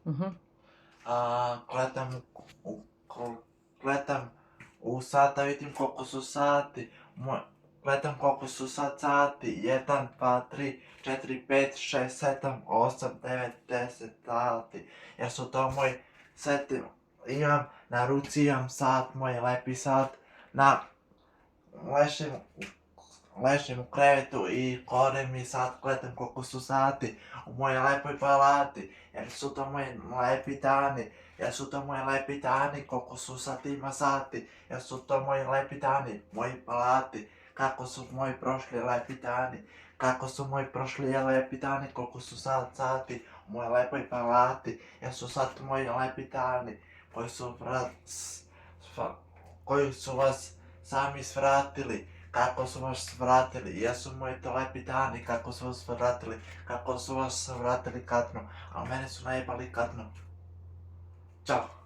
Mhm. Gledam u sata, vidim koliko su sati. Gledam koliko su sad sati. 1, 2, 3, 4, 5, 6, 7, 8, 9, 10 sati. Jer su to moji sati. Na ruci imam sat, moj lepi sat. Ležim, ležim u krevetu i kore mi sat, gledam koliko su sati u mojoj lepoj palati. Jer su to moji lepi dani. Koliko su sad ima sati. Jer su to moji lepi dani, moji palati. Kako su moji prošli lepi dani. Kako su moji prošli lepi dani, koliko su sad sati u mojoj lepoj palati. Jer su sad moji lepi dani koji su vas sami svratili. Kako su vas vratili, jesu moji to lepi dani, kako su vas vratili kadno, a mene su najebali kadno. Ćao.